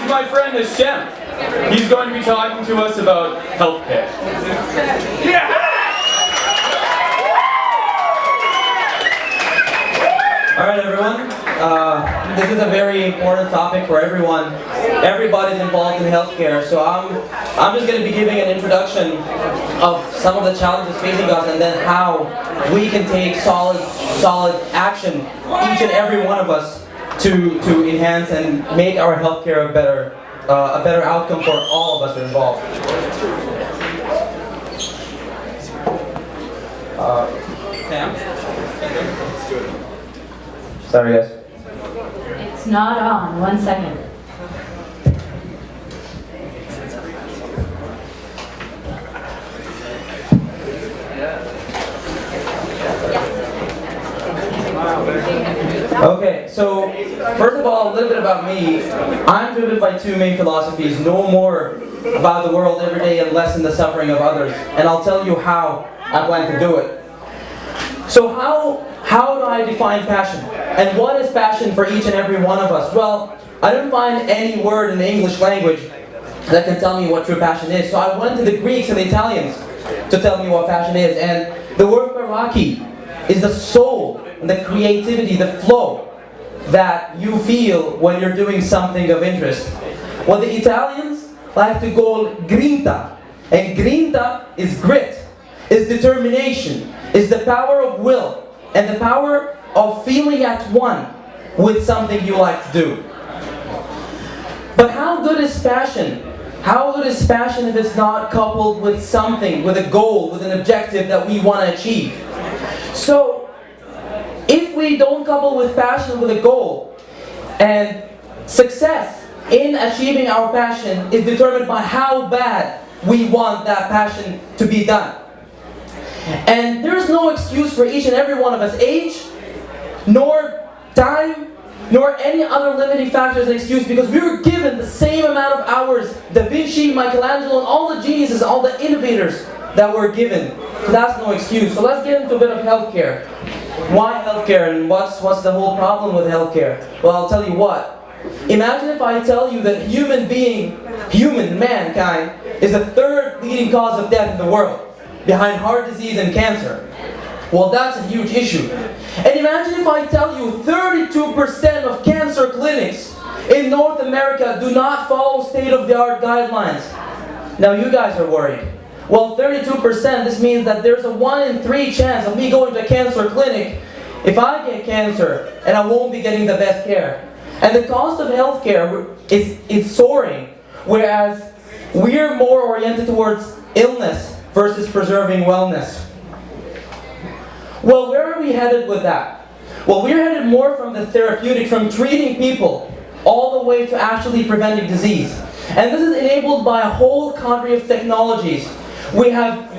my friend Hashem. He's going to be talking to us about healthcare. Yeah! Alright everyone, this is a very important topic for everyone. Everybody's involved in healthcare, so I'm just going to be giving an introduction of some of the challenges facing us and then how we can take solid action, each and every one of us, to enhance and make our healthcare a better outcome for all of us involved. Sorry guys. It's not on. 1 second. Okay, so first of all, a little bit about me. I'm driven by two main philosophies: know more about the world every day and lessen the suffering of others. And I'll tell you how I plan to do it. So how do I define passion? And what is passion for each and every one of us? Well, I didn't find any word in the English language that can tell me what true passion is. So I went to the Greeks and the Italians to tell me what passion is. And the word paraki is the soul, the creativity, the flow that you feel when you're doing something of interest. Well, the Italians like to call grinta. And grinta is grit, is determination, is the power of will, and the power of feeling at one with something you like to do. But how good is passion? How good is passion if it's not coupled with something, with a goal, with an objective that we want to achieve? So, if we don't couple with passion with a goal, and success in achieving our passion is determined by how bad we want that passion to be done. And there's no excuse for each and every one of us, age, nor time, nor any other limiting factor as an excuse, because we were given the same amount of hours Da Vinci, Michelangelo, and all the geniuses, all the innovators that were given. So that's no excuse. So let's get into a bit of healthcare. Why healthcare, and what's the whole problem with healthcare? Well, I'll tell you what. Imagine if I tell you that mankind, is the third leading cause of death in the world, behind heart disease and cancer. Well, that's a huge issue. And imagine if I tell you 32% of cancer clinics in North America do not follow state-of-the-art guidelines. Now you guys are worried. Well, 32%, this means that there's a 1 in 3 chance of me going to a cancer clinic if I get cancer, and I won't be getting the best care. And the cost of healthcare is soaring, whereas we're more oriented towards illness versus preserving wellness. Well, where are we headed with that? Well, we're headed more from the therapeutic, from treating people, all the way to actually preventing disease. And this is enabled by a whole cadre of technologies. We have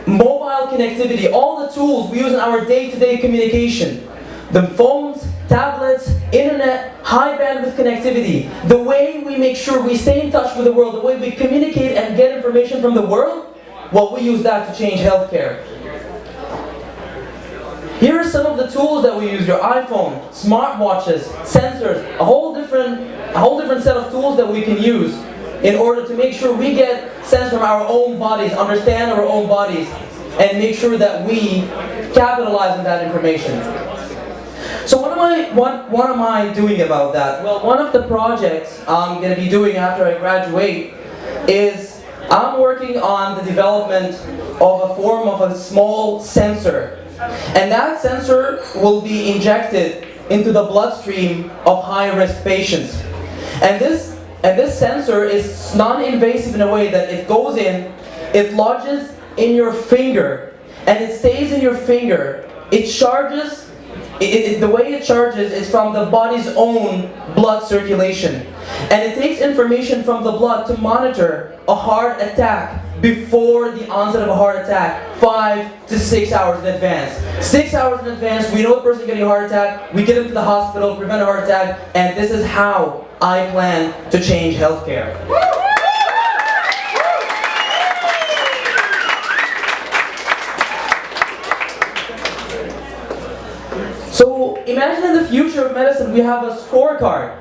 mobile connectivity, all the tools we use in our day-to-day communication. The phones, tablets, internet, high bandwidth connectivity. The way we make sure we stay in touch with the world, the way we communicate and get information from the world, well, we use that to change healthcare. Here are some of the tools that we use: your iPhone, smartwatches, sensors, a whole different set of tools that we can use in order to make sure we get sense from our own bodies, understand our own bodies, and make sure that we capitalize on that information. So what am I doing about that? Well, one of the projects I'm going to be doing after I graduate is I'm working on the development of a form of a small sensor. And that sensor will be injected into the bloodstream of high-risk patients. And this sensor is non-invasive in a way that it goes in, it lodges in your finger, and it stays in your finger. It charges. The way it charges is from the body's own blood circulation. And it takes information from the blood to monitor a heart attack before the onset of a heart attack, 5 to 6 hours in advance. 6 hours in advance, we know the person getting a heart attack, we get them to the hospital, prevent a heart attack, and this is how I plan to change healthcare. So imagine in the future of medicine we have a scorecard.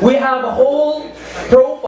We have a whole profile